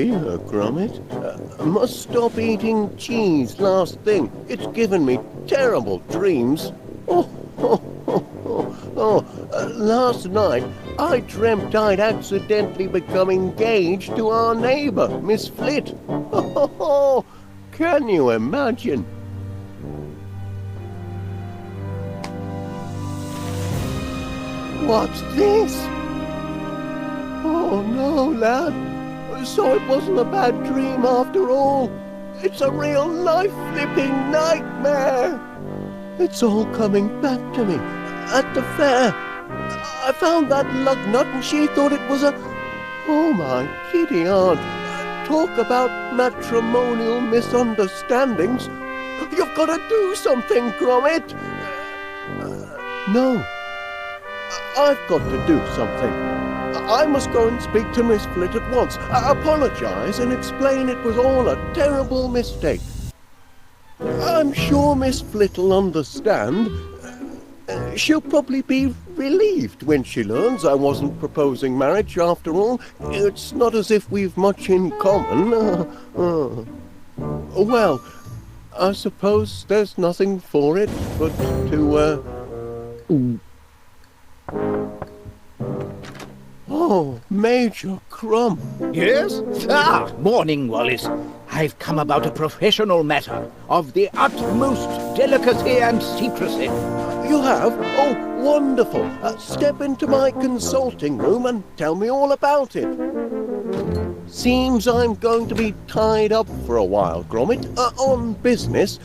Sorry, Gromit. Must stop eating cheese last thing. It's given me terrible dreams. Last night I dreamt I'd accidentally become engaged to our neighbour, Miss Flit. Can you imagine? What's this? Oh no, lad. So it wasn't a bad dream after all. It's a real life-flipping nightmare. It's all coming back to me. At the fair, I found that lug nut and she thought it was a... Oh my kitty aunt. Talk about matrimonial misunderstandings. You've got to do something, Gromit. No. I've got to do something. I must go and speak to Miss Flit at once. Apologise and explain it was all a terrible mistake. I'm sure Miss Flit will understand. She'll probably be relieved when she learns I wasn't proposing marriage after all. It's not as if we've much in common. Well, I suppose there's nothing for it but to, Oh, Major Crumb. Yes? Ah, morning, Wallace. I've come about a professional matter of the utmost delicacy and secrecy. You have? Oh, wonderful. Step into my consulting room and tell me all about it. Seems I'm going to be tied up for a while, Gromit, on business.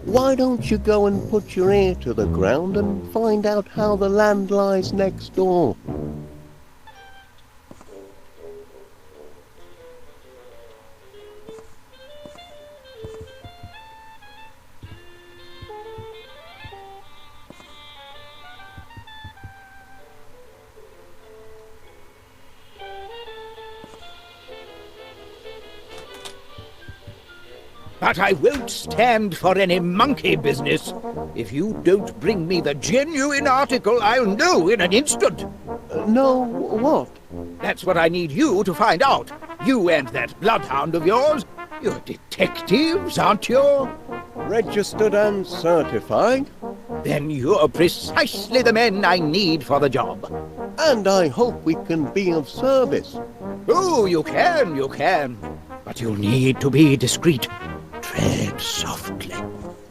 Why don't you go and put your ear to the ground and find out how the land lies next door? But I won't stand for any monkey business. If you don't bring me the genuine article, I'll know in an instant. Know what? That's what I need you to find out. You and that bloodhound of yours. You're detectives, aren't you? Registered and certified. Then you're precisely the men I need for the job. And I hope we can be of service. Oh, you can. But you'll need to be discreet. Tread softly.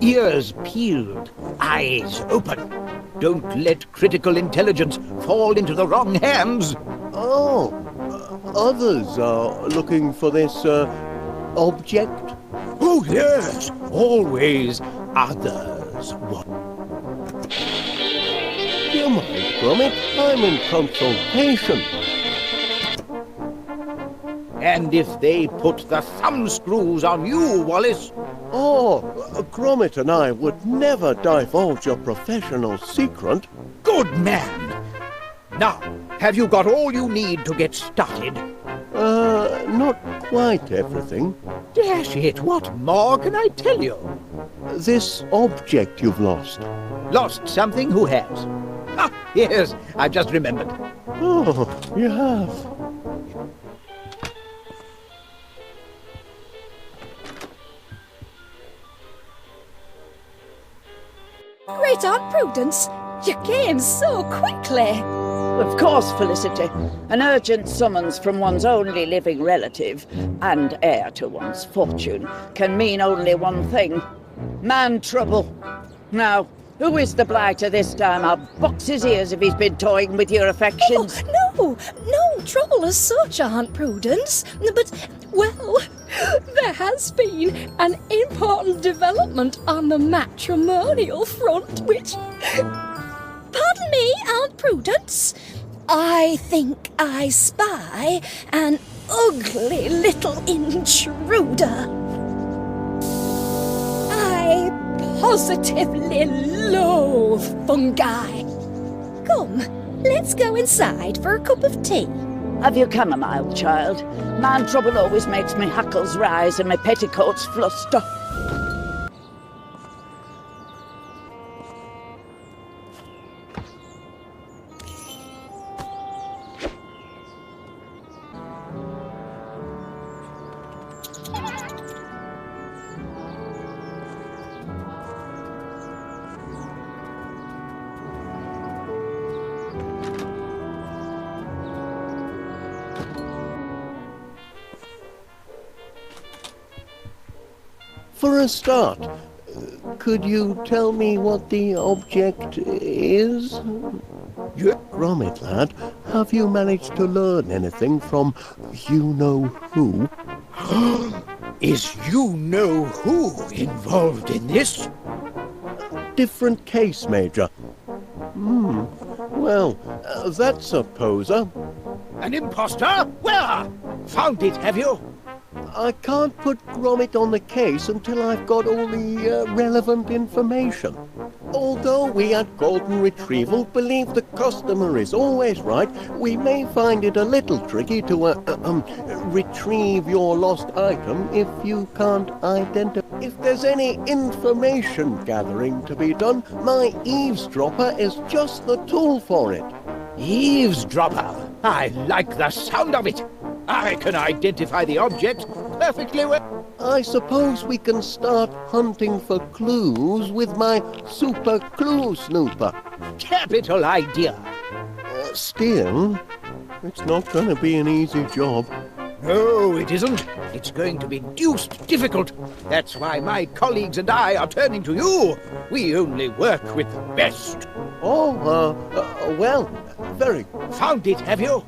Ears peeled, eyes open. Don't let critical intelligence fall into the wrong hands. Oh, others are looking for this, object? Oh, yes, always others. You mind, Gromit? I'm in consultation. And if they put the thumbscrews on you, Wallace... Oh, Gromit and I would never divulge a professional secret. Good man! Now, have you got all you need to get started? Not quite everything. Dash it, what more can I tell you? This object you've lost. Lost something? Who has? Ah, yes, I've just remembered. Oh, you have. Great Aunt Prudence, you came so quickly. Of course, Felicity. An urgent summons from one's only living relative and heir to one's fortune can mean only one thing. Man trouble. Now, who is the blighter this time? I'll box his ears if he's been toying with your affections. Oh, no trouble as such, Aunt Prudence. But, well, there has been an important development on the matrimonial front, which... Pardon me, Aunt Prudence. I think I spy an ugly little intruder. I positively loathe fungi. Come, let's go inside for a cup of tea. Have you chamomile, child? Man trouble always makes me hackles rise and my petticoats fluster. For a start, could you tell me what the object is? Yeah. Gromit, lad, have you managed to learn anything from you-know-who? Is you-know-who involved in this? Different case, Major. Well, that's a poser. An imposter? Where? Found it, have you? I can't put Gromit on the case until I've got all the relevant information. Although we at Golden Retrieval believe the customer is always right, we may find it a little tricky to retrieve your lost item if you can't identify. If there's any information gathering to be done, my eavesdropper is just the tool for it. Eavesdropper. I like the sound of it. I can identify the object perfectly well. I suppose we can start hunting for clues with my super clue snooper. Capital idea. Still, it's not going to be an easy job. No, it isn't. It's going to be deuced difficult. That's why my colleagues and I are turning to you. We only work with the best. Oh, well, very. Found it, have you?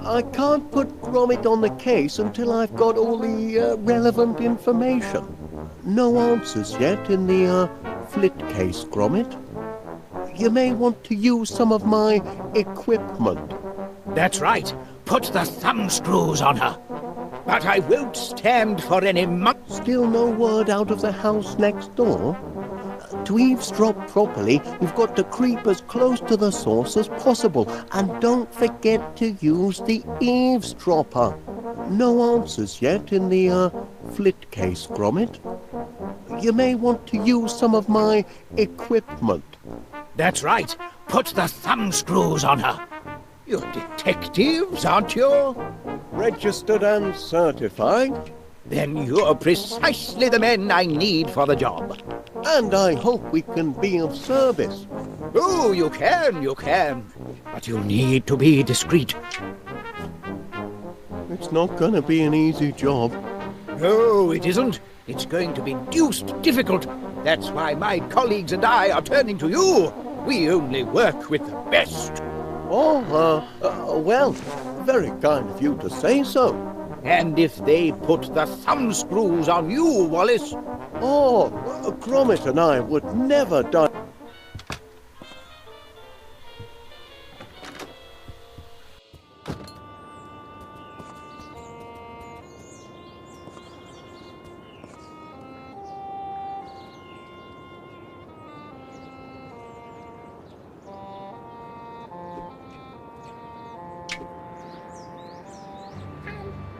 I can't put Gromit on the case until I've got all the relevant information. No answers yet in the flit case, Gromit. You may want to use some of my equipment. That's right. Put the thumb screws on her. But I won't stand for any Still no word out of the house next door? To eavesdrop properly, you've got to creep as close to the source as possible. And don't forget to use the eavesdropper. No answers yet in the flit case, Gromit. You may want to use some of my equipment. That's right. Put the thumb screws on her. You're detectives, aren't you? Registered and certified. Then you're precisely the men I need for the job. And I hope we can be of service. Oh, you can. But you'll need to be discreet. It's not going to be an easy job. No, it isn't. It's going to be deuced difficult. That's why my colleagues and I are turning to you. We only work with the best. Oh, well, very kind of you to say so. And if they put the thumb screws on you, Wallace... Oh, Gromit and I would never die.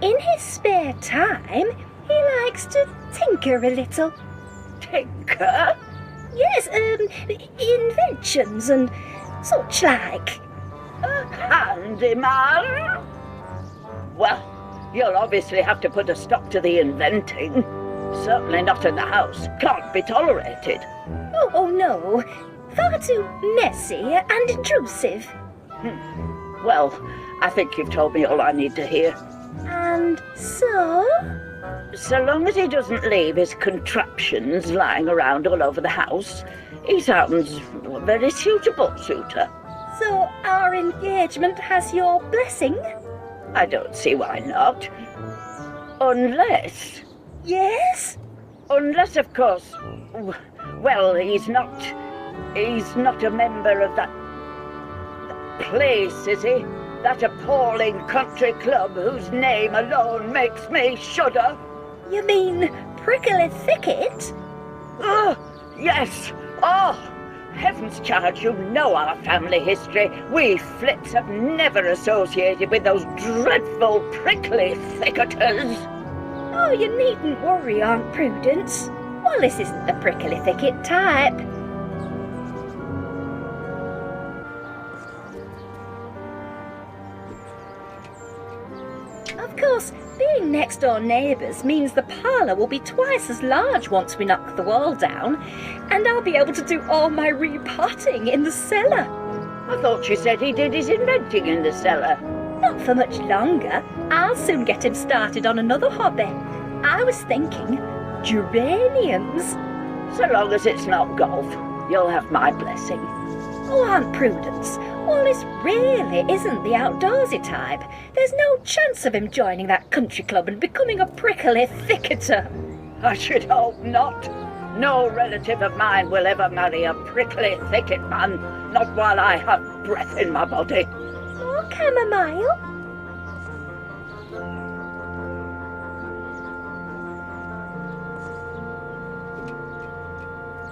In his spare time, he likes to tinker a little. Tinker? Yes, inventions and such like. A handyman? Well, you'll obviously have to put a stop to the inventing. Certainly not in the house. Can't be tolerated. Oh no. Far too messy and intrusive. Well, I think you've told me all I need to hear. And so? So long as he doesn't leave his contraptions lying around all over the house, he sounds a very suitable suitor. So our engagement has your blessing? I don't see why not. Unless... Yes? Unless, of course... Well, he's not a member of that place, is he? That appalling country club whose name alone makes me shudder. You mean Prickly Thicket? Yes. Oh, heavens, child, you know our family history. We Flits have never associated with those dreadful prickly thicketers. Oh, you needn't worry, Aunt Prudence. Wallace isn't the Prickly Thicket type. Of course, being next-door neighbours means the parlour will be twice as large once we knock the wall down, and I'll be able to do all my repotting in the cellar. I thought you said he did his inventing in the cellar. Not for much longer. I'll soon get him started on another hobby. I was thinking, Geraniums? So long as it's not golf, you'll have my blessing. Oh, Aunt Prudence, Wallace really isn't the outdoorsy type. There's no chance of him joining that country club and becoming a prickly thicketer. I should hope not. No relative of mine will ever marry a prickly thicket man, not while I have breath in my body. Or chamomile?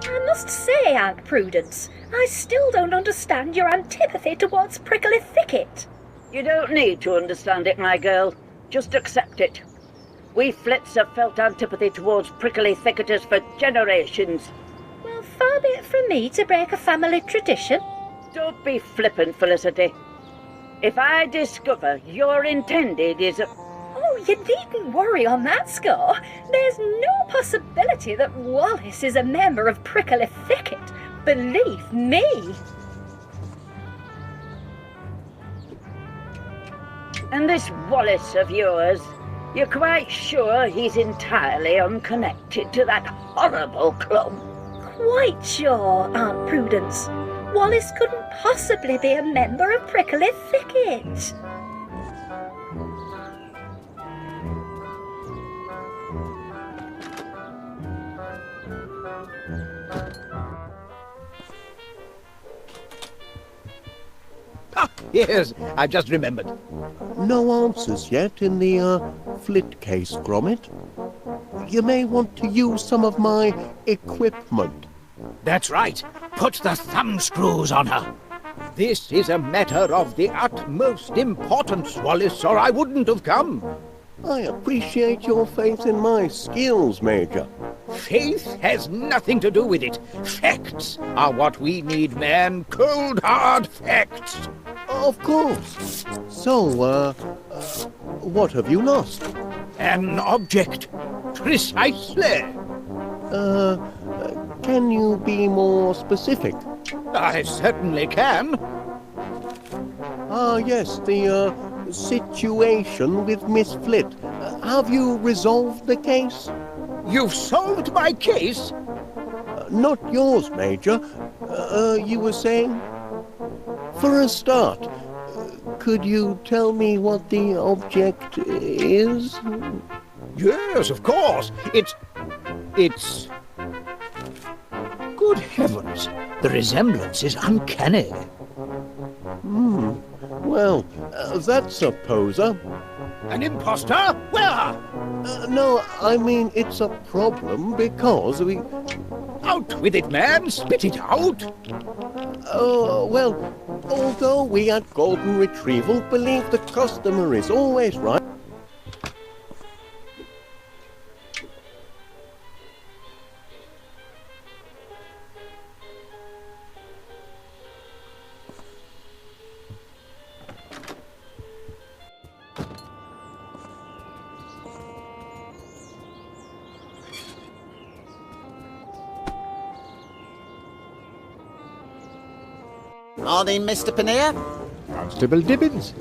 I must say, Aunt Prudence, I still don't understand your antipathy towards prickly thicket. You don't need to understand it, my girl. Just accept it. We Flits have felt antipathy towards prickly thicketers for generations. Well, far be it from me to break a family tradition. Don't be flippant, Felicity. If I discover your intended is a... Oh, you needn't worry on that score. There's no possibility that Wallace is a member of Prickly Thicket. Believe me. And this Wallace of yours, you're quite sure he's entirely unconnected to that horrible club? Quite sure, Aunt Prudence. Wallace couldn't possibly be a member of Prickly Thicket. Ah, yes, I've just remembered. No answers yet in the flit case, Gromit. You may want to use some of my equipment. That's right. Put the thumbscrews on her. This is a matter of the utmost importance, Wallace, or I wouldn't have come. I appreciate your faith in my skills, Major. Faith has nothing to do with it. Facts are what we need, man. Cold, hard facts. Of course. So, what have you lost? An object. Precisely. Can you be more specific? I certainly can. Ah, yes, the, situation with Miss Flit. Have you resolved the case? You've solved my case? Not yours, Major. You were saying? For a start, could you tell me what the object is? Yes, of course. It's... Good heavens, the resemblance is uncanny. Well, that's a poser. An imposter? Where? No, I mean, it's a problem because we... Out with it, man! Spit it out! Well, although we at Golden Retrieval believe the customer is always right... Morning, Mr. Pannier. Constable Dibbins,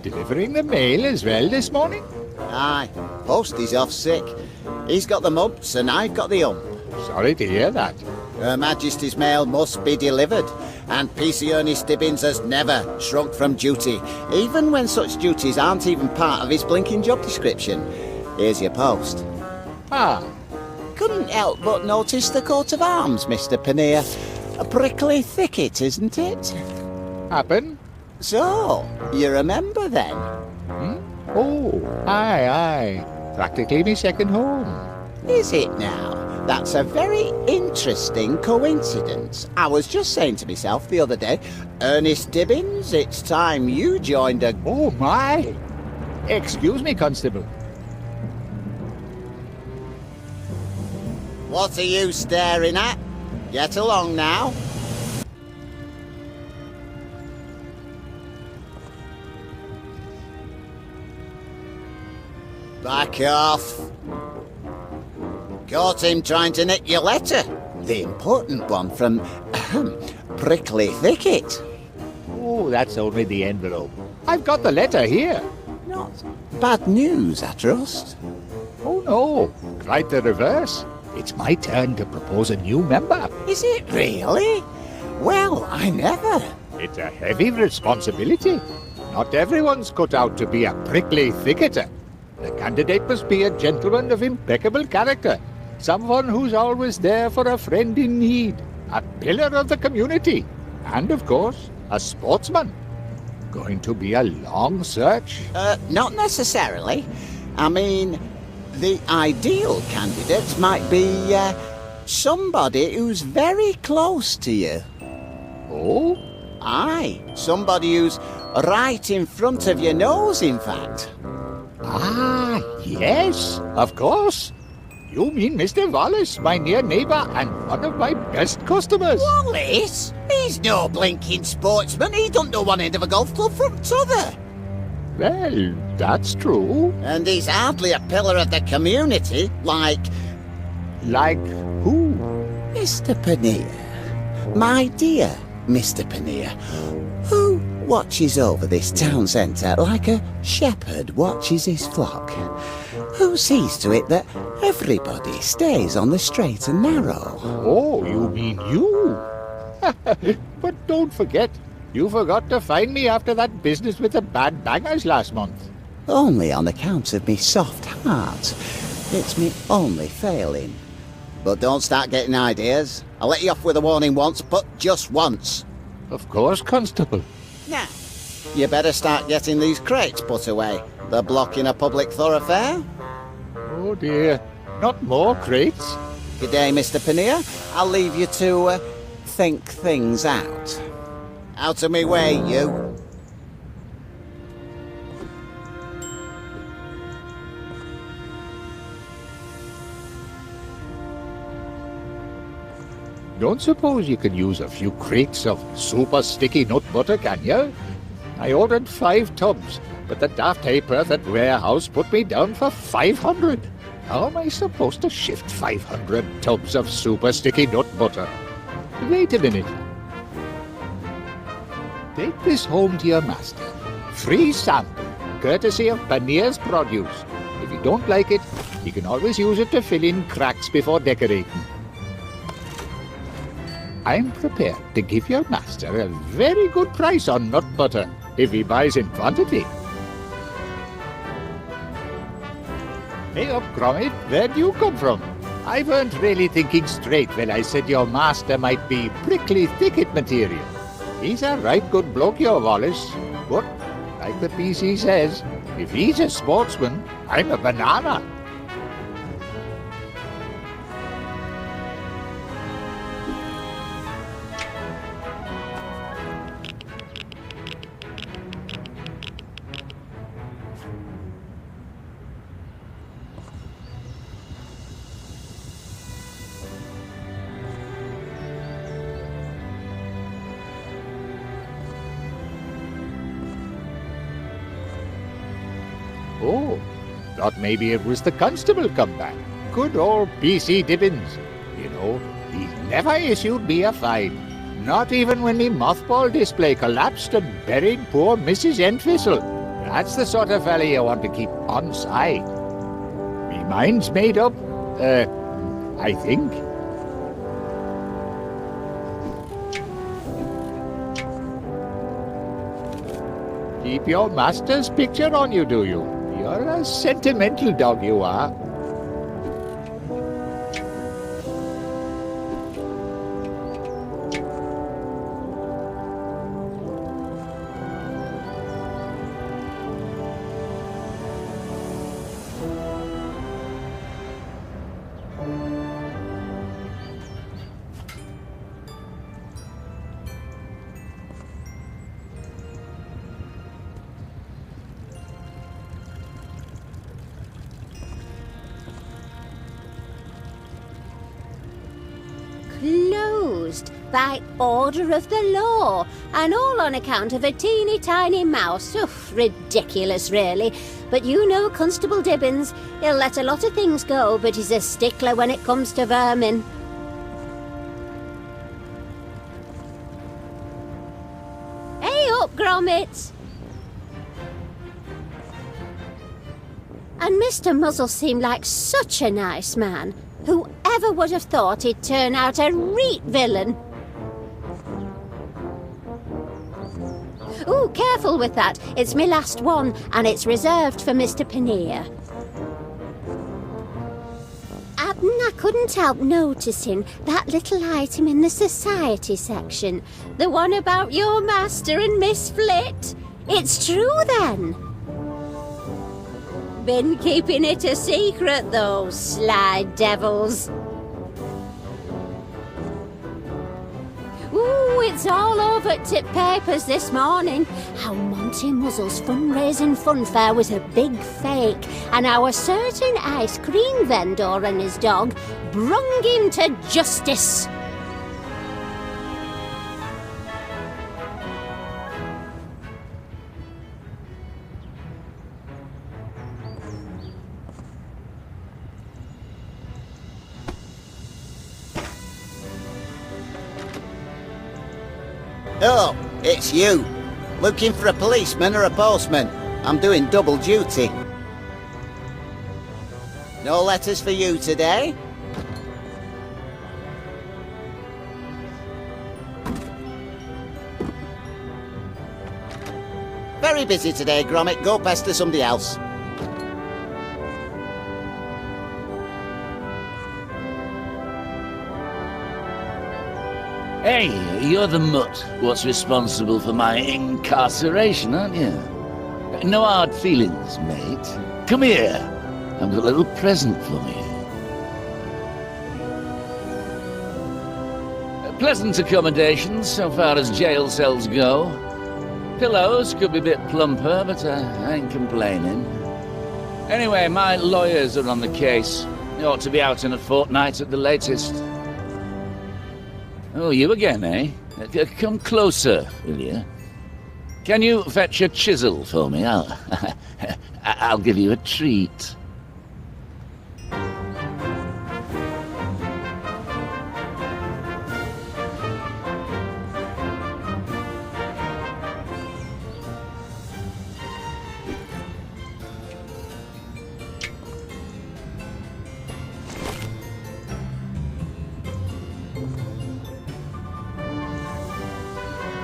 delivering the mail as well this morning? Aye, Posty's off sick. He's got the mumps and I've got the hump. Sorry to hear that. Her Majesty's mail must be delivered, and PC Ernest Dibbins has never shrunk from duty, even when such duties aren't even part of his blinking job description. Here's your post. Ah, Couldn't help but notice the coat of arms, Mr. Pannier. A prickly thicket, isn't it? happen? So, you remember then? Oh, aye. Practically me second home. Is it now? That's a very interesting coincidence. I was just saying to myself the other day, Ernest Dibbins, it's time you joined a... Oh, my. Excuse me, Constable. What are you staring at? Get along now. Back off. Caught him trying to nick your letter. The important one from Prickly Thicket. Oh, that's only the envelope. I've got the letter here. Not bad news, I trust. Oh, no. quite the reverse. It's my turn to propose a new member. Is it really? Well, I never. It's a heavy responsibility. Not everyone's cut out to be a prickly thicketer. The candidate must be a gentleman of impeccable character, someone who's always there for a friend in need, a pillar of the community, and, of course, a sportsman. Going to be a long search? Not necessarily. I mean, the ideal candidate might be, somebody who's very close to you. Oh? Aye, somebody who's right in front of your nose, in fact. Ah, yes, of course. You mean Mr. Wallace, my near neighbour and one of my best customers. Wallace? He's no blinking sportsman. He don't know one end of a golf club from t'other. Well, that's true. And he's hardly a pillar of the community, like Like who? Mr. Panea. My dear Mr. Panea, who watches over this town centre like a shepherd watches his flock. Who sees to it that everybody stays on the straight and narrow. Oh, you mean you? But don't forget, you forgot to find me after that business with the bad bangers last month. Only on account of me soft heart. It's me only failing. But don't start getting ideas. I'll let you off with a warning once, but just once. Of course, Constable. Now, you better start getting these crates put away. They're blocking a public thoroughfare. Oh dear, not more crates. Good day, Mr. Panea. I'll leave you to think things out. Out of me way, you. Don't suppose you could use a few crates of super sticky nut butter, can you? I ordered 5 tubs, but the daft ha'porth at warehouse put me down for 500. How am I supposed to shift 500 tubs of super sticky nut butter? Wait a minute. Take this home to your master. Free sample, courtesy of Paneer's Produce. If you don't like it, you can always use it to fill in cracks before decorating. I'm prepared to give your master a very good price on nut butter if he buys in quantity. Hey up, Gromit, where do you come from? I weren't really thinking straight when I said your master might be prickly thicket material. He's a right good bloke, your Wallace. But, like the PC says, if he's a sportsman, I'm a banana. Oh, thought maybe it was the constable come back. Good old PC Dibbins. You know, he's never issued me a fine. Not even when the mothball display collapsed and buried poor Mrs. Entwistle. That's the sort of fella you want to keep on side. Me mind's made up, I think. Keep your master's picture on you, do you? You're a sentimental dog, you are. Closed by order of the law, and all on account of a teeny tiny mouse. Oof, ridiculous, really. But you know Constable Dibbins. He'll let a lot of things go, but he's a stickler when it comes to vermin. Hey up, Gromit! I And Mr. Muzzle seemed like such a nice man. Whoever would have thought he'd turn out a reet villain? Ooh, careful with that. It's my last one, and it's reserved for Mr. Paneer. I couldn't help noticing that little item in the society section. The one about your master and Miss Flit. It's true, then. Been keeping it a secret, though, sly devils. Ooh, it's all over Tip Papers this morning. How Monty Muzzle's fundraising funfair was a big fake, and how a certain ice cream vendor and his dog brung him to justice. Oh, it's you. Looking for a policeman or a postman? I'm doing double duty. No letters for you today? Very busy today, Gromit. Go pester somebody else. Hey, you're the mutt what's responsible for my incarceration, aren't you? No hard feelings, mate. Come here. I've got a little present for you. Pleasant accommodations so far as jail cells go. Pillows could be a bit plumper, but I ain't complaining. Anyway, my lawyers are on the case. They ought to be out in a fortnight at the latest. Oh, you again, eh? Come closer, will you? Can you fetch a chisel for me? I'll give you a treat.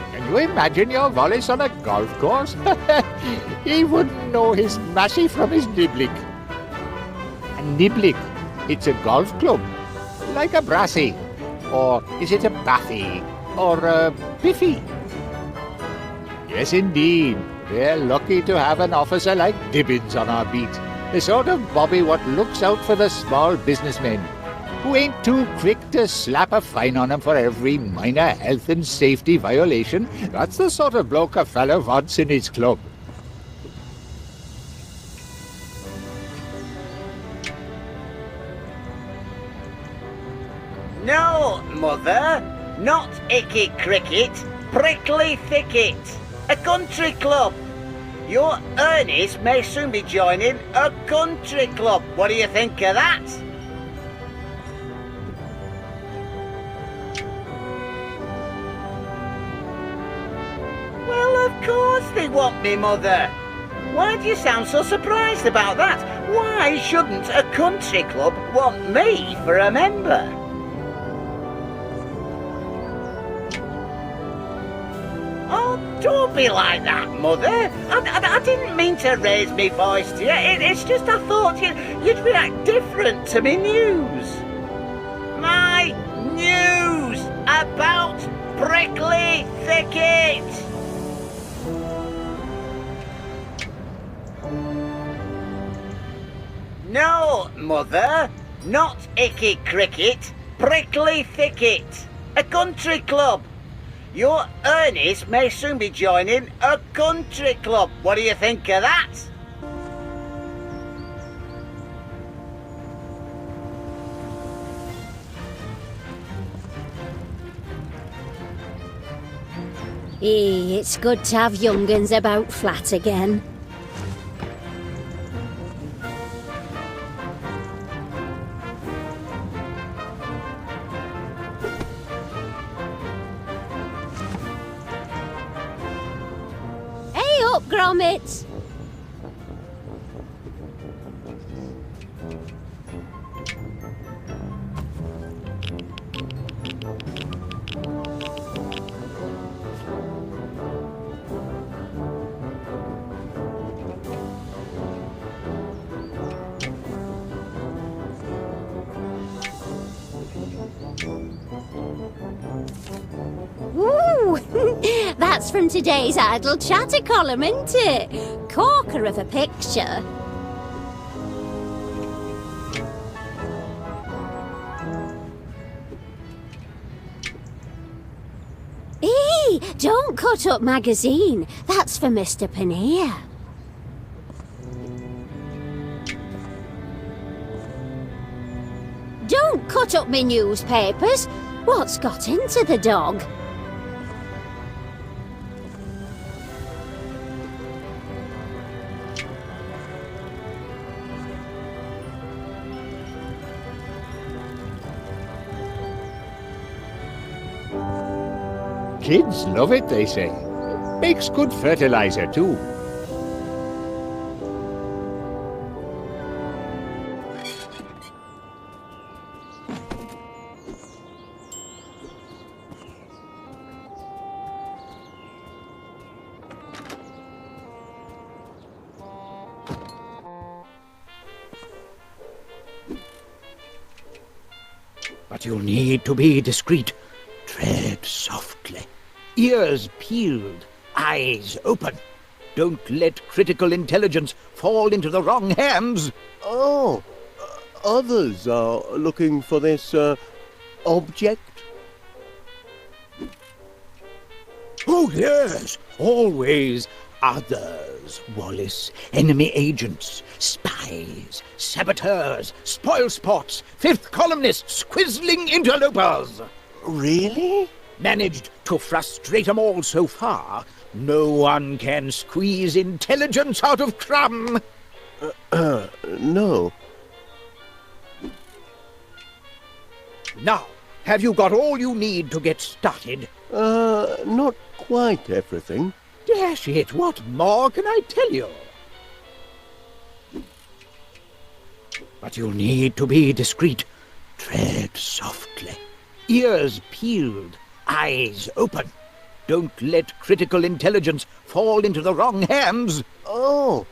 Can you imagine your Wallace on a golf course? He wouldn't know his massy from his niblick. A niblick, it's a golf club, like a brassy. Or is it a baffy? Or a biffy? Yes, indeed. We're lucky to have an officer like Dibbins on our beat. The sort of bobby what looks out for the small businessmen, who ain't too quick to slap a fine on 'em for every minor health and safety violation. That's the sort of bloke a fellow wants in his club. No, Mother, not icky cricket, prickly thicket, a country club. Your Ernest may soon be joining a country club. What do you think of that? Well, of course they want me, Mother. Why do you sound so surprised about that? Why shouldn't a country club want me for a member? Oh, don't be like that, Mother. I didn't mean to raise me voice to you. It's just I thought you'd react different to me news. My news about prickly thicket. No, Mother, not icky cricket, prickly thicket, a country club. Your Ernest may soon be joining a country club. What do you think of that? It's good to have young'uns about flat again. Hey up, Gromit! Ooh, that's from today's Idle Chatter column, isn't it? Corker of a picture. Eee, don't cut up magazine. That's for Mr. Paneer. Don't cut up me newspapers. What's got into the dog? Kids love it, they say. Makes good fertilizer, too. But you'll need to be discreet. Tread softly. Ears peeled, eyes open. Don't let critical intelligence fall into the wrong hands. Oh, others are looking for this, object? Oh, yes, always others, Wallace. Enemy agents, spies, saboteurs, spoilspots, fifth columnists, quizzling interlopers. Really? Managed to frustrate 'em all so far. No one can squeeze intelligence out of crumb. No. Now, have you got all you need to get started? Not quite everything. Dash it, what more can I tell you? But you'll need to be discreet. Tread softly. Ears peeled, eyes open. Don't let critical intelligence fall into the wrong hands. Oh,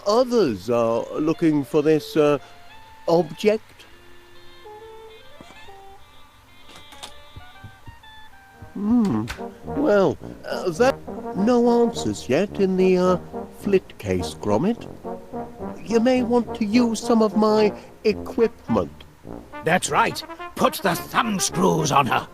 others are looking for this, object? Well, that... No answers yet in the, flit case, Gromit. You may want to use some of my equipment. That's right. Put the thumb screws on her.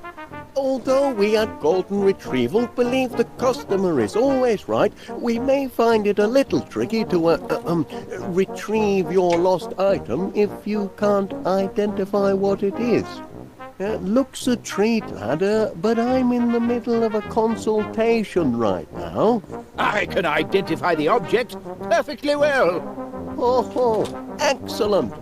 Although we at Golden Retrieval believe the customer is always right, we may find it a little tricky to, retrieve your lost item if you can't identify what it is. Looks a treat, ladder, but I'm in the middle of a consultation right now. I can identify the object perfectly well. Oh, excellent.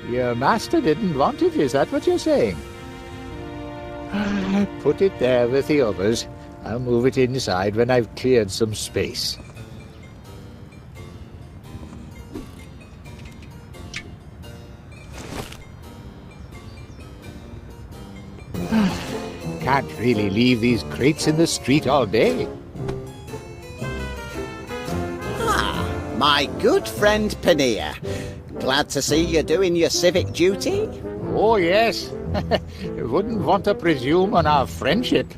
Your master didn't want it, is that what you're saying? Put it there with the others. I'll move it inside when I've cleared some space. Can't really leave these crates in the street all day. Ah, my good friend Paneer. Glad to see you doing your civic duty. Oh, yes. Wouldn't want to presume on our friendship.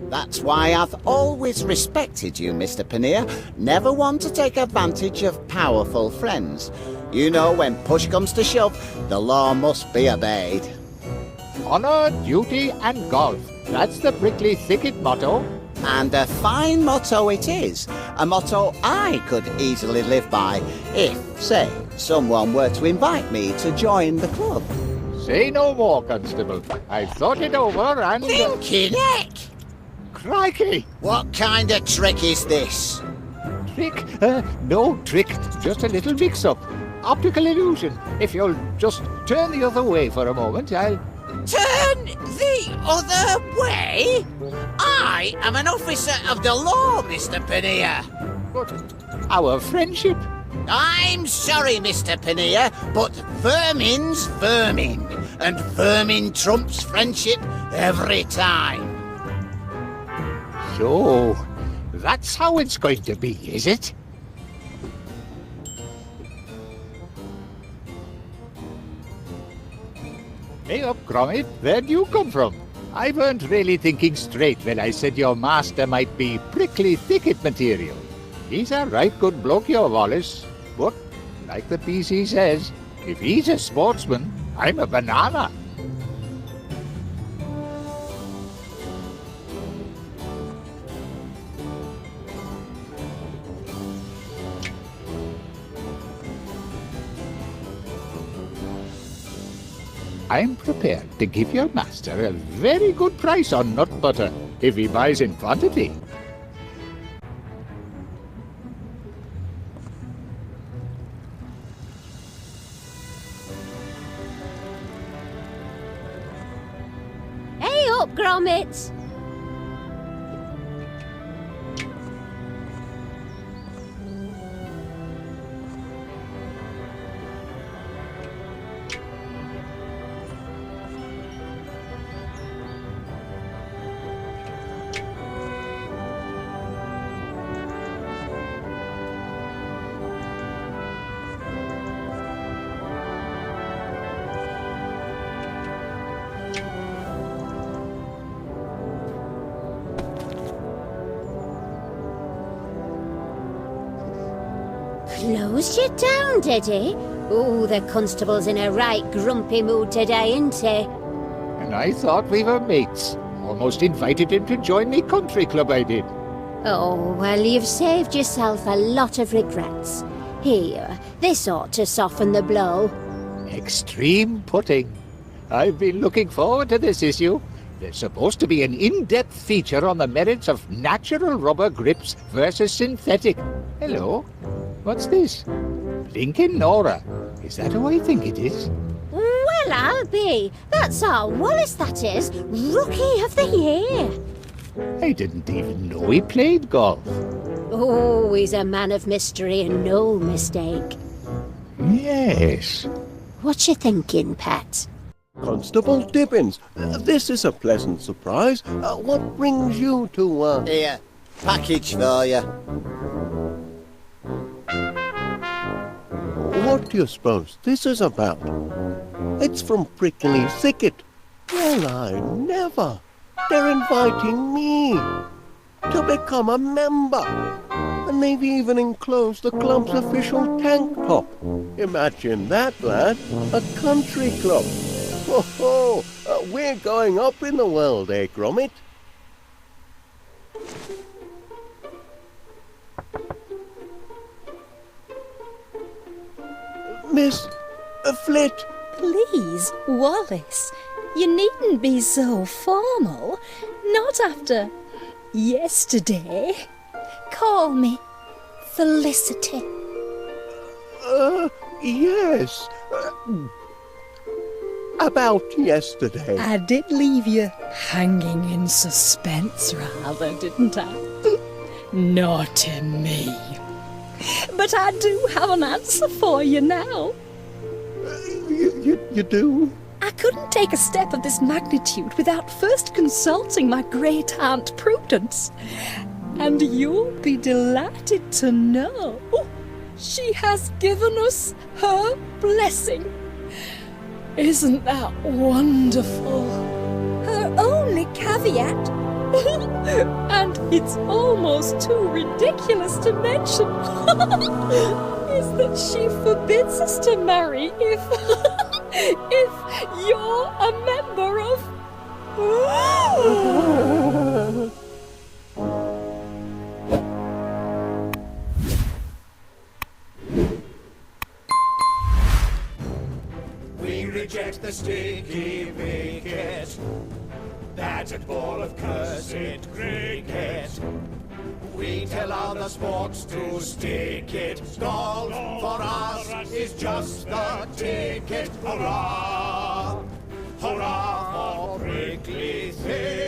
That's why I've always respected you, Mr. Paneer. Never one to take advantage of powerful friends. You know, when push comes to shove, the law must be obeyed. Honour, duty, and golf. That's the prickly thicket motto. And a fine motto it is. A motto I could easily live by if, say, someone were to invite me to join the club. Say no more, Constable. I've thought it over and... Thinking heck! Crikey! What kind of trick is this? Trick? No trick, just a little mix-up. Optical illusion. If you'll just turn the other way for a moment, I'll... Turn the other way? I am an officer of the law, Mr. Panea. But our friendship... I'm sorry, Mr. Panea, but vermin's vermin, and vermin trumps friendship every time. So, that's how it's going to be, is it? Hey up, Gromit, where'd you come from? I weren't really thinking straight when I said your master might be prickly thicket material. He's a right good bloke, your Wallace. But, like the PC says, if he's a sportsman, I'm a banana. I'm prepared to give your master a very good price on nut butter if he buys in quantity. Hey up, Gromit! Closed you down, did he? Oh, the constable's in a right grumpy mood today, isn't he? And I thought we were mates. Almost invited him to join me country club, I did. Oh, well, you've saved yourself a lot of regrets. Here, this ought to soften the blow. Extreme putting. I've been looking forward to this issue. There's supposed to be an in-depth feature on the merits of natural rubber grips versus synthetic. Hello? What's this? Blinking Nora. Is that who I think it is? Well, I'll be. That's our Wallace, that is. Rookie of the Year. I didn't even know he played golf. Oh, he's a man of mystery and no mistake. Yes. What you thinking, Pat? Constable Dibbins, this is a pleasant surprise. What brings you to, Here, package for you. What do you suppose this is about? It's from Prickly Thicket. Well, I never. They're inviting me to become a member. And they've even enclosed the club's official tank top. Imagine that, lad. A country club. Ho ho! We're going up in the world, eh, Gromit? Miss Flit. Please, Wallace, you needn't be so formal. Not after yesterday. Call me Felicity. Yes. About yesterday. I did leave you hanging in suspense, rather, didn't I? Naughty me. But I do have an answer for you now. You do? I couldn't take a step of this magnitude without first consulting my great aunt Prudence. And you'll be delighted to know she has given us her blessing. Isn't that wonderful? Her only caveat, and it's almost too ridiculous to mention, is that she forbids us to marry if if you're a member of. We reject the sticky wicket, that ball of cursed cricket. We tell other sports to stick it. Golf for us is just the ticket. Hurrah! Hurrah for prickly thicket!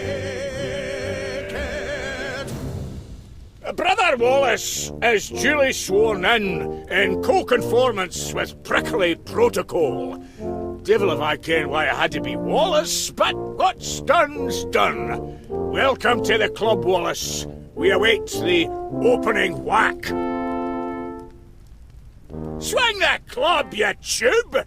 Brother Wallace is duly sworn in co-conformance with prickly protocol. Devil if I ken why it had to be Wallace, but what's done's done. Welcome to the club, Wallace. We await the opening whack. Swing that club, you tube!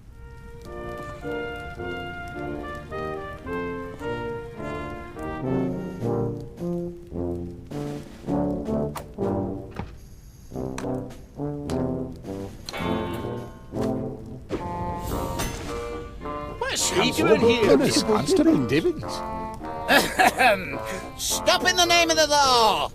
What's he doing here, Miss Constable Dibbins? Stop in the name of the law!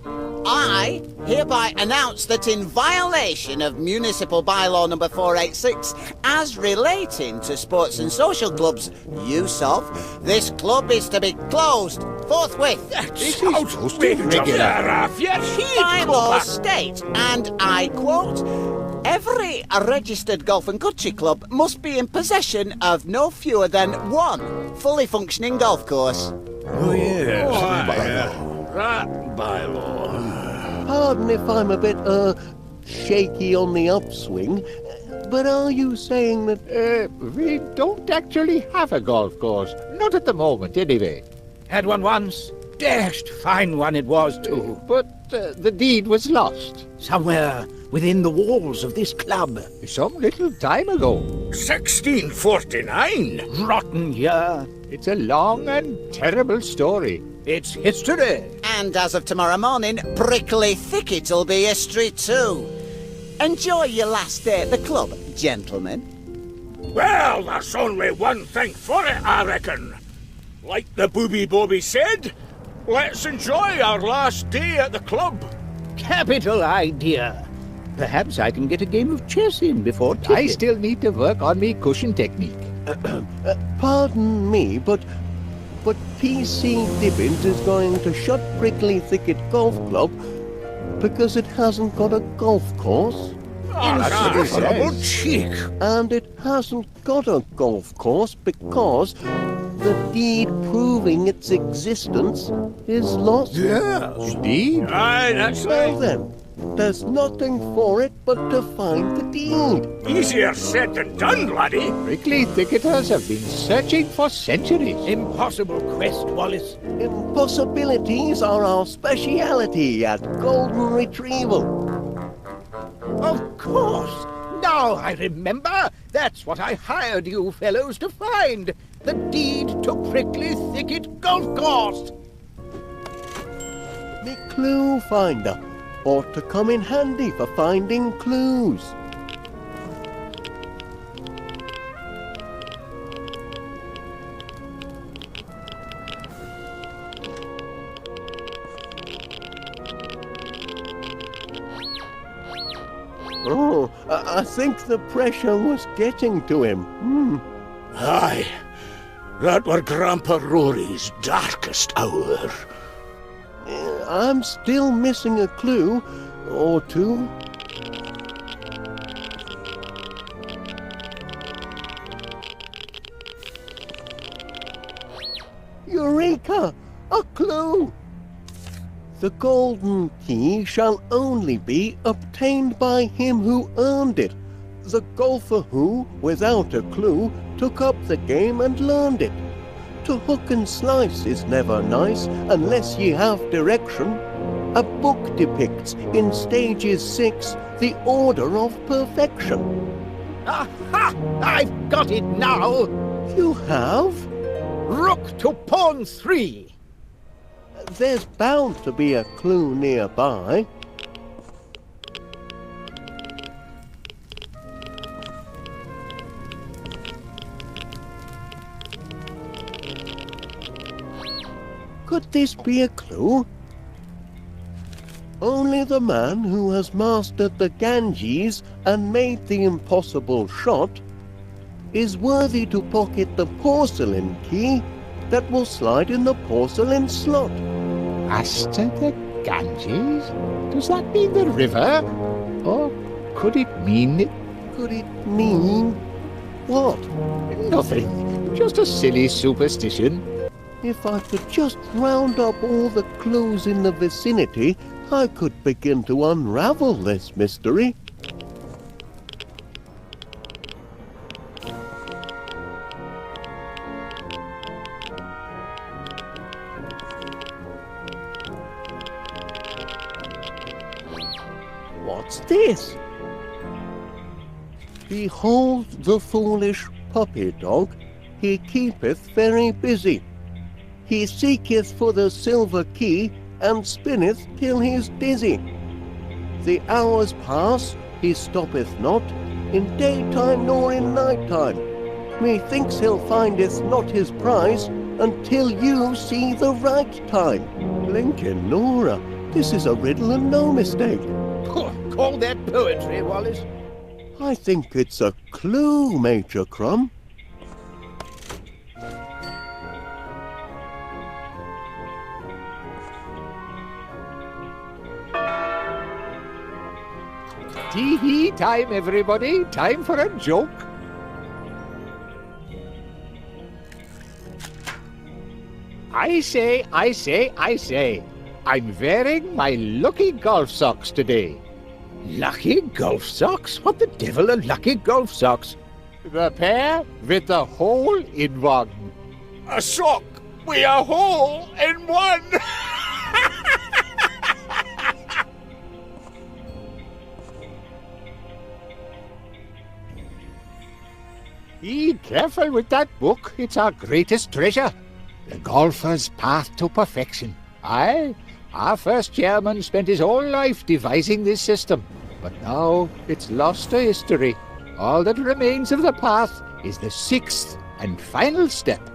I hereby announce that in violation of Municipal Bylaw number 486, as relating to sports and social clubs use of, this club is to be closed forthwith. Bylaws state, and I quote, every registered golf and country club must be in possession of no fewer than one fully functioning golf course. Oh, yes. That bylaw. Pardon if I'm a bit, shaky on the upswing, but are you saying that... We don't actually have a golf course. Not at the moment, anyway. Had one once. Dashed fine one it was, too. But the deed was lost. Somewhere within the walls of this club. Some little time ago. 1649? Rotten year. It's a long and terrible story. It's history. And as of tomorrow morning, Prickly Thicket'll be history too. Enjoy your last day at the club, gentlemen. Well, there's only one thing for it, I reckon. Like the Booby Bobby said, let's enjoy our last day at the club. Capital idea. Perhaps I can get a game of chess in before ticket. I still need to work on me cushion technique. Pardon me, but PC Dibbins is going to shut Prickly Thicket Golf Club because it hasn't got a golf course. Incredible cheek. And it hasn't got a golf course because the deed proving its existence is lost. Yes. Deed? Aye, that's Well right. then, there's nothing for it but to find the deed. Easier said than done, laddie. Prickly thicketers have been searching for centuries. Impossible quest, Wallace. Impossibilities are our speciality at Golden Retrieval. Of course. Now I remember. That's what I hired you fellows to find. The deed to Prickly Thicket Golf Course. The clue finder ought to come in handy for finding clues. Oh, I think the pressure was getting to him. Aye, that were Grandpa Rory's darkest hour. I'm still missing a clue or two. Eureka! A clue! The golden key shall only be obtained by him who earned it. The golfer who, without a clue, took up the game and learned it. To hook and slice is never nice unless ye have direction. A book depicts in stages 6 the order of perfection. Aha! I've got it now. You have? Rook to pawn 3. There's bound to be a clue nearby. Could this be a clue? Only the man who has mastered the Ganges and made the impossible shot is worthy to pocket the porcelain key that will slide in the porcelain slot. Master the Ganges? Does that mean the river? Or could it mean... Could it mean what? Nothing. Just a silly superstition. If I could just round up all the clues in the vicinity, I could begin to unravel this mystery. What's this? Behold the foolish puppy dog, he keepeth very busy. He seeketh for the silver key, and spinneth till he's dizzy. The hours pass, he stoppeth not, in daytime nor in nighttime. Methinks he'll findeth not his prize, until you see the right time. Blinkin' Nora, this is a riddle and no mistake. Call that poetry, Wallace. I think it's a clue, Major Crumb. Tee-hee time, everybody. Time for a joke. I say. I'm wearing my lucky golf socks today. Lucky golf socks? What the devil are lucky golf socks? The pair with the hole in one. A sock with a hole in one! Be careful with that book. It's our greatest treasure. The golfer's path to perfection. Aye, our first chairman spent his whole life devising this system, but now it's lost to history. All that remains of the path is the sixth and final step.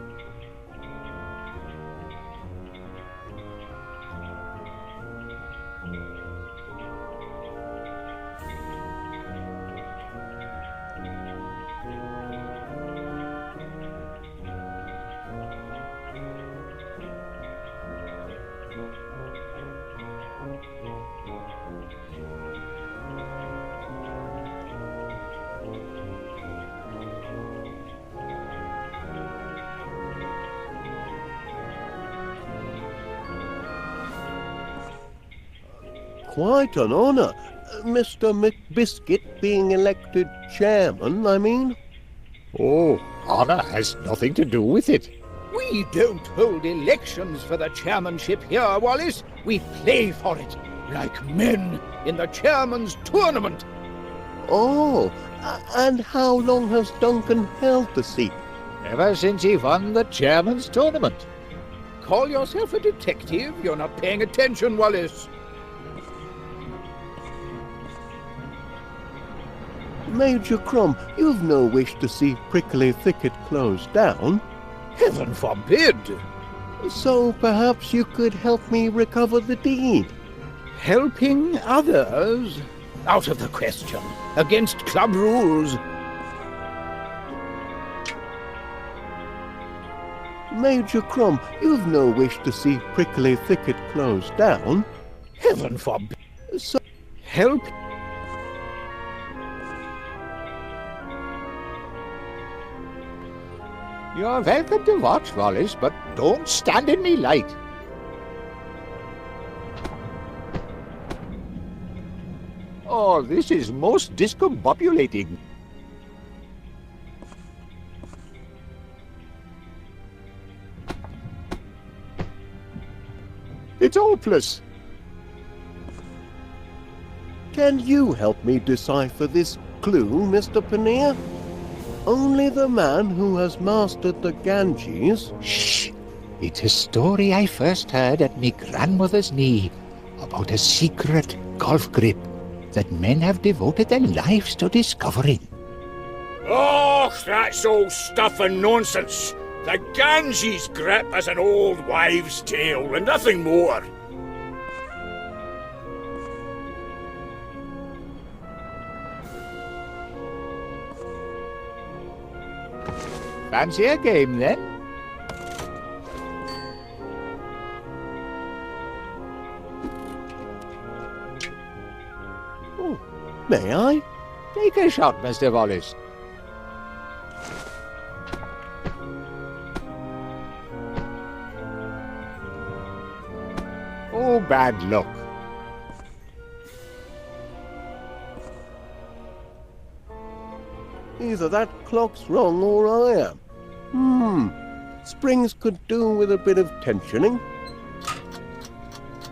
Quite an honour. Mr. McBiscuit being elected chairman, I mean. Oh, honour has nothing to do with it. We don't hold elections for the chairmanship here, Wallace. We play for it, like men in the chairman's tournament. Oh, and how long has Duncan held the seat? Ever since he won the chairman's tournament. Call yourself a detective? You're not paying attention, Wallace. Major Crumb, you've no wish to see Prickly Thicket closed down. Heaven forbid! So perhaps you could help me recover the deed. Helping others? Out of the question. Against club rules. Major Crumb, you've no wish to see Prickly Thicket closed down. Heaven forbid! So help... You're welcome to watch, Wallace, but don't stand in me light. Oh, this is most discombobulating. It's hopeless. Can you help me decipher this clue, Mr. Paneer? Only the man who has mastered the Ganges... Shh! It's a story I first heard at me grandmother's knee about a secret golf grip that men have devoted their lives to discovering. Oh, that's all stuff and nonsense. The Ganges grip is an old wives' tale and nothing more. Fancy a game, then? Oh, may I? Take a shot, Mr. Wallace. Oh, bad luck. Either that clock's wrong or I am. Springs could do with a bit of tensioning.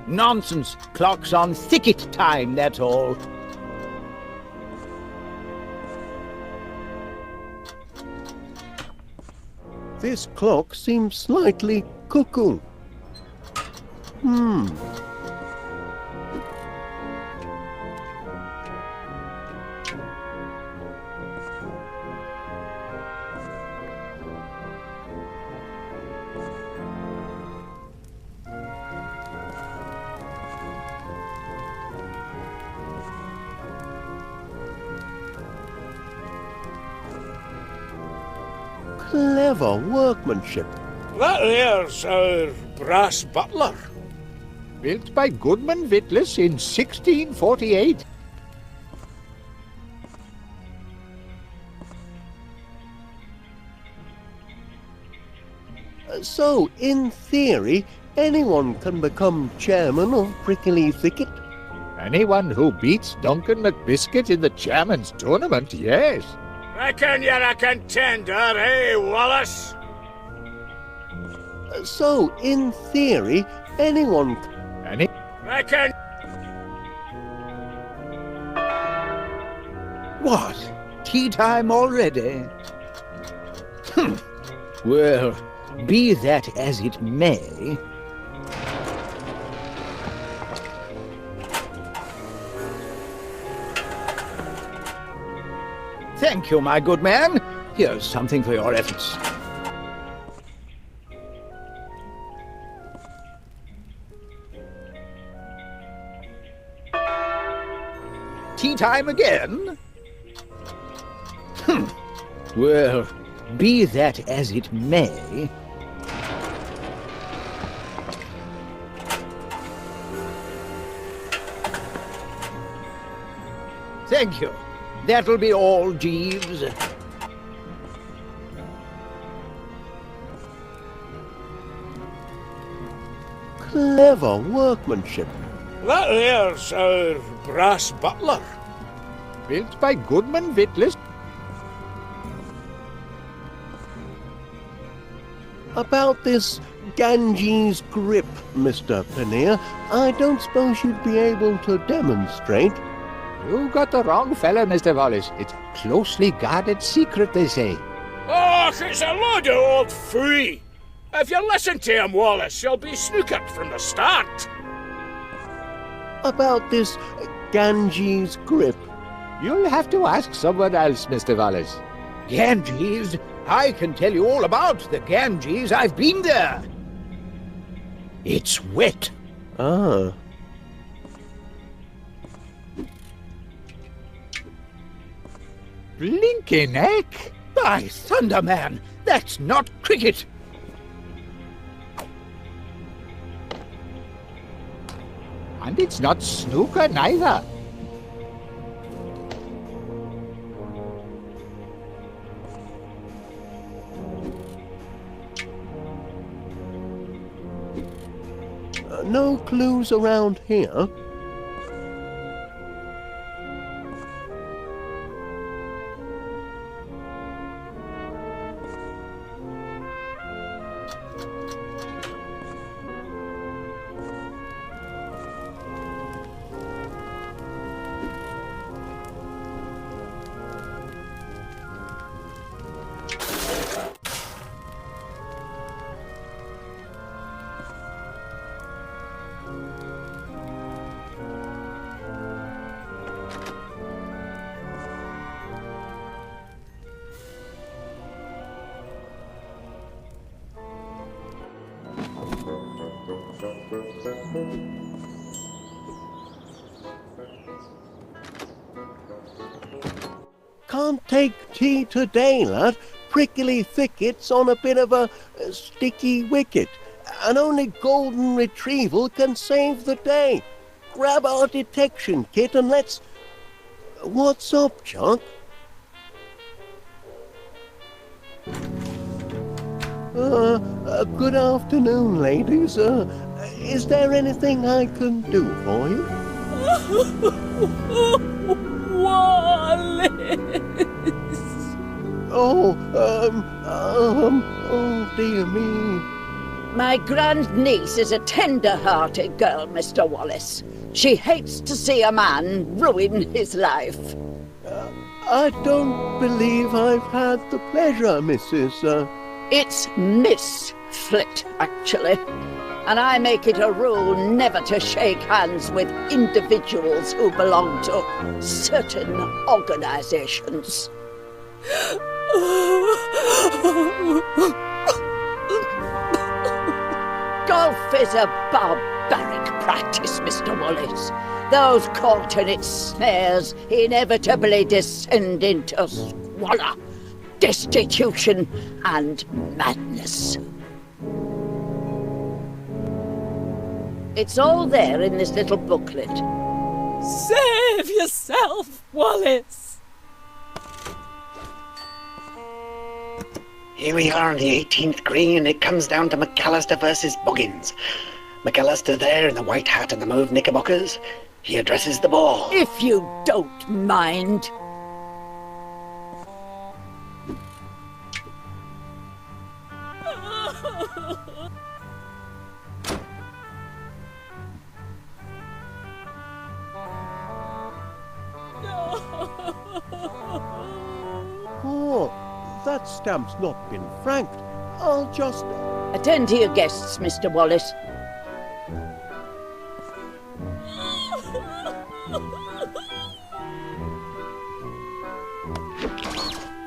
Nonsense. Clock's on thicket time, that's all. This clock seems slightly cuckoo. Clever workmanship. That there's our brass butler. Built by Goodman Vittles in 1648. So, in theory, anyone can become chairman of Prickly Thicket? Anyone who beats Duncan McBiscuit in the chairman's tournament, yes. Reckon you're a contender, eh, Wallace? So, in theory, anyone... Reckon... What? Tea time already? Well, be that as it may... Thank you, my good man. Here's something for your efforts. Tea time again? Well, be that as it may... Thank you. That'll be all, Jeeves. Clever workmanship. That there's our brass butler. Built by Goodman Vittles. About this Ganges grip, Mr. Paneer, I don't suppose you'd be able to demonstrate. You got the wrong fella, Mr. Wallace. It's a closely guarded secret, they say. Oh, it's a load of old fooey. If you listen to him, Wallace, you'll be snookered from the start. About this Ganges grip. You'll have to ask someone else, Mr. Wallace. Ganges? I can tell you all about the Ganges. I've been there. It's wet. Ah. Blinking heck! By thunder, man, that's not cricket. And it's not snooker neither. No clues around here. Can't take tea today, lad. Prickly thickets on a bit of a sticky wicket. And only golden retrieval can save the day. Grab our detection kit and let's... What's up, Chuck? Good afternoon, ladies. Is there anything I can do for you? Wallace! Oh, oh dear me. My grandniece is a tender-hearted girl, Mr. Wallace. She hates to see a man ruin his life. I don't believe I've had the pleasure, Mrs. It's Miss Flit, actually. And I make it a rule never to shake hands with individuals who belong to certain organizations. Golf is a barbaric practice, Mr. Wallace. Those caught in its snares inevitably descend into squalor, destitution, and madness. It's all there in this little booklet. Save yourself, Wallace! Here we are on the 18th green, and it comes down to McAllister versus Boggins. McAllister there in the white hat and the mauve knickerbockers. He addresses the ball. If you don't mind. Oh, that stamp's not been franked. I'll just... Attend to your guests, Mr. Wallace.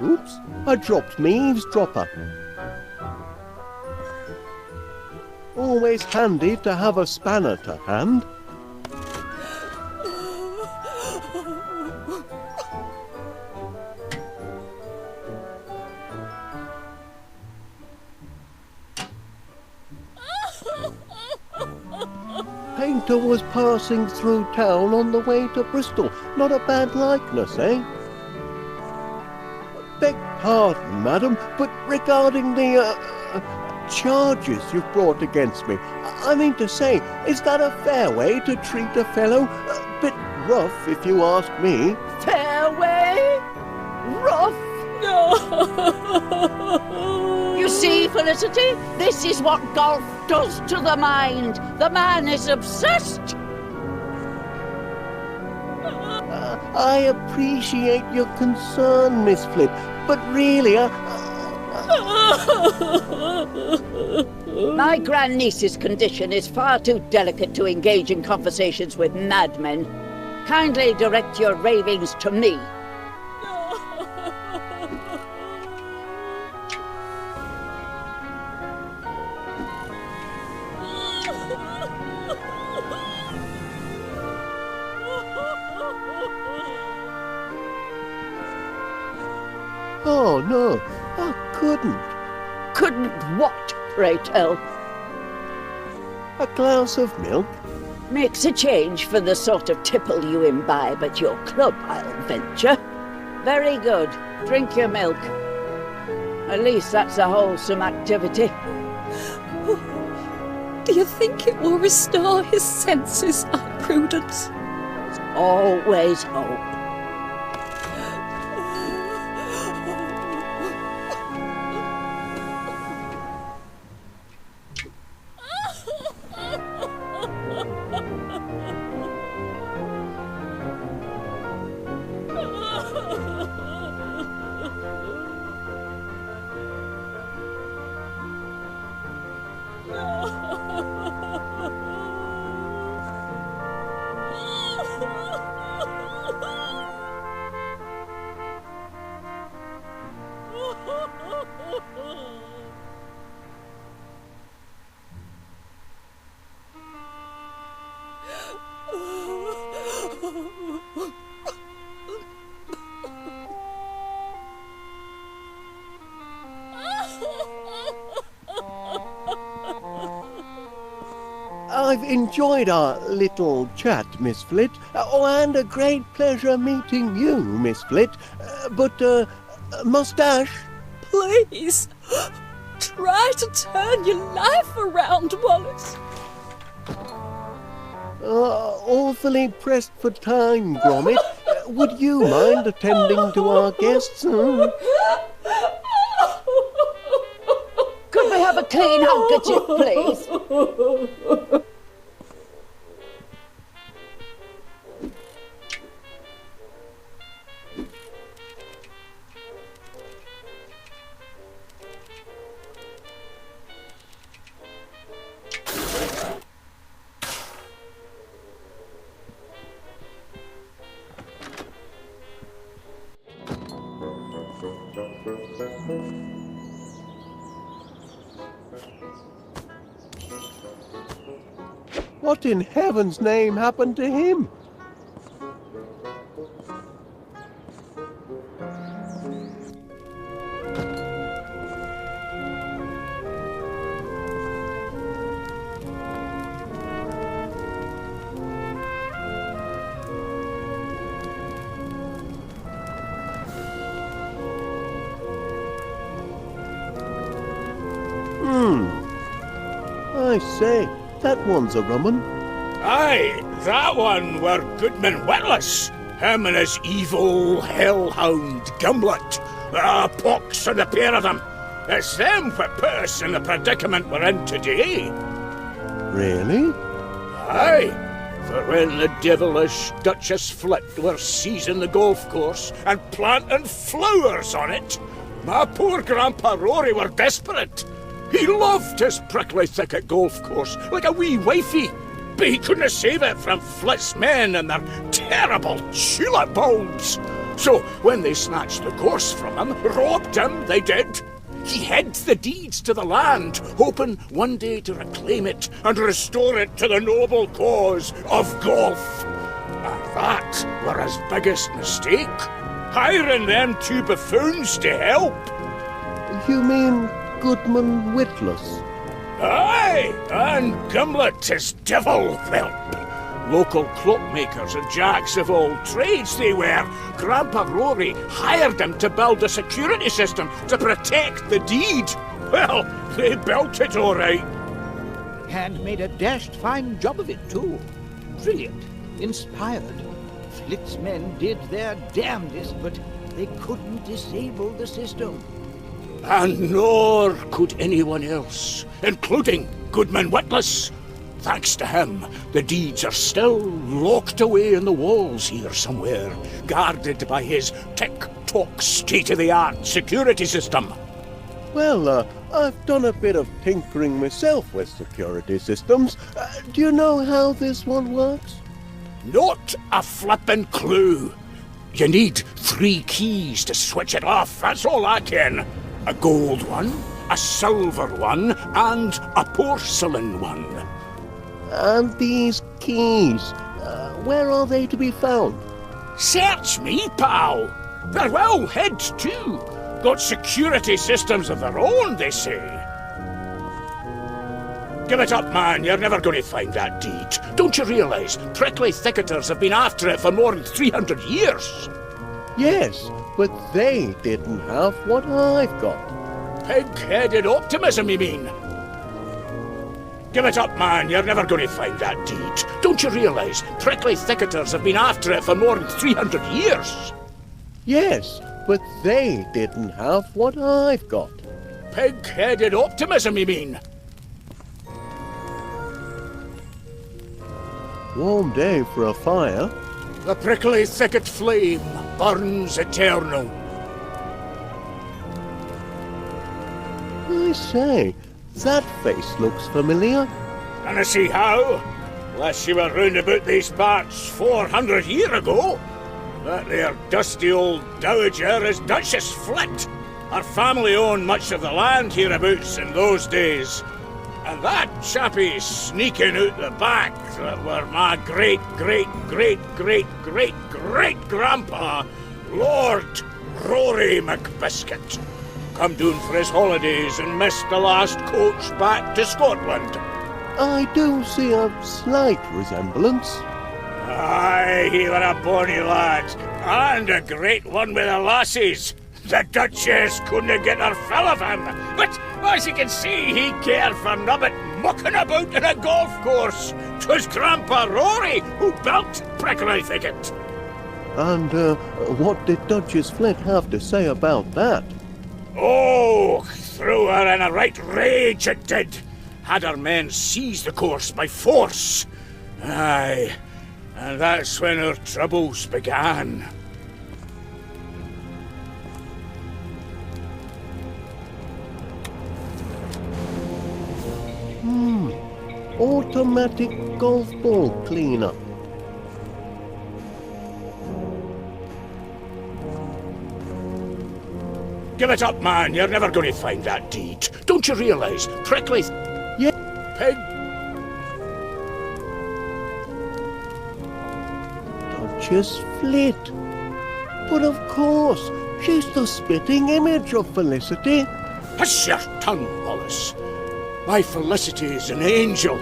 Oops, I dropped me eavesdropper. Always handy to have a spanner to hand. Painter was passing through town on the way to Bristol. Not a bad likeness, eh? Beg pardon, madam, but regarding the, charges you've brought against me, I mean to say, is that a fair way to treat a fellow? A bit rough, if you ask me. Fair way? Rough? No! You see, Felicity, this is what golf does to the mind. The man is obsessed. I appreciate your concern, Miss Flint, but really, My grandniece's condition is far too delicate to engage in conversations with madmen. Kindly direct your ravings to me. Oh, no, I couldn't. Couldn't what, pray tell? A glass of milk? Makes a change for the sort of tipple you imbibe at your club, I'll venture. Very good. Drink your milk. At least that's a wholesome activity. Do you think it will restore his senses, Aunt Prudence? Always hope. I've enjoyed our little chat, Miss Flit. And a great pleasure meeting you, Miss Flit. But, Mustache? Please, try to turn your life around, Wallace. Awfully pressed for time, Gromit. Would you mind attending to our guests? Could we have a clean handkerchief, please? What in heaven's name happened to him? I say, that one's a rum un. Aye, that one were Goodman Witless. Him and his evil hellhound Gimlet. Pox on the pair of them. It's them what put us in the predicament we're in today. Really? Aye, for when the devilish Duchess Flit were seizing the golf course and planting flowers on it, my poor Grandpa Rory were desperate. He loved his prickly thicket golf course like a wee wifey, but he couldn't save it from Flit's men and their terrible tulip bulbs. So when they snatched the course from him, robbed him, they did, he hid the deeds to the land, hoping one day to reclaim it and restore it to the noble cause of golf. And that were his biggest mistake, hiring them two buffoons to help. You mean Goodman Witless? Aye, and Gimlet his devil whelp. Local cloakmakers and jacks of all trades they were. Grandpa Rory hired them to build a security system to protect the deed. Well, they built it all right. And made a dashed fine job of it, too. Brilliant, inspired. Flit's men did their damnedest, but they couldn't disable the system. And nor could anyone else, including Goodman Witless. Thanks to him, the deeds are still locked away in the walls here somewhere, guarded by his tick-tock state-of-the-art security system. Well, I've done a bit of tinkering myself with security systems. Do you know how this one works? Not a flippin' clue. You need 3 keys to switch it off, that's all I ken. A gold one, a silver one, and a porcelain one. And these keys, where are they to be found? Search me, pal. They're well hid, too. Got security systems of their own, they say. Give it up, man. You're never going to find that deed. Don't you realise prickly thicketers have been after it for more than 300 years? Yes, but they didn't have what I've got. Pig-headed optimism, you mean? Give it up, man. You're never going to find that deed. Don't you realise prickly thicketers have been after it for more than 300 years? Yes, but they didn't have what I've got. Pig-headed optimism, you mean? Warm day for a fire. The prickly thicket flame burns eternal. I say, that face looks familiar. Can I see how? Unless you were round about these parts 400 years ago. That there dusty old dowager is Duchess Flit. Her family owned much of the land hereabouts in those days. And that chappie sneaking out the back that were my great-great-great-great-great-grandpa, Lord Rory McBiscuit. Come down for his holidays and missed the last coach back to Scotland. I do see a slight resemblance. Aye, he were a bonny lad, and a great one with the lasses. The Duchess couldn't get her fill of him, but as you can see, he cared for nobbut mucking about in a golf course. 'Twas Grandpa Rory who built Prickly Thicket. And what did Duchess Flit have to say about that? Oh, threw her in a right rage it did. Had her men seize the course by force. Aye, and that's when her troubles began. Automatic golf ball cleaner. Give it up, man. You're never going to find that deed. Don't you realize? Prickly... Yeah. Pig... Duchess Flit. But of course, she's the spitting image of Felicity. Hush your tongue, Wallace. My Felicity is an angel.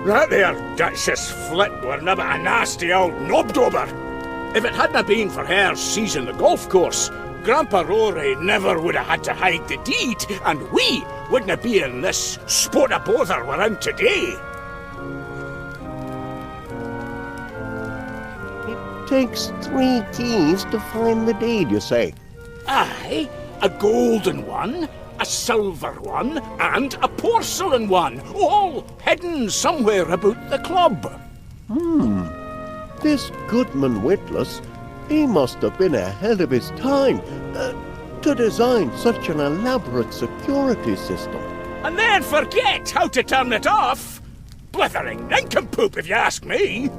That there Duchess Flit were never a nasty old knobdober. If it hadn't been for her seizing the golf course, Grandpa Rory never would have had to hide the deed, and we wouldn't be in this sport of bother we're in today. It takes 3 keys to find the deed, you say? Aye, a golden one, a silver one, and a porcelain one, all hidden somewhere about the club. This Goodman Witless, he must have been ahead of his time to design such an elaborate security system. And then forget how to turn it off. Blithering nincompoop, if you ask me.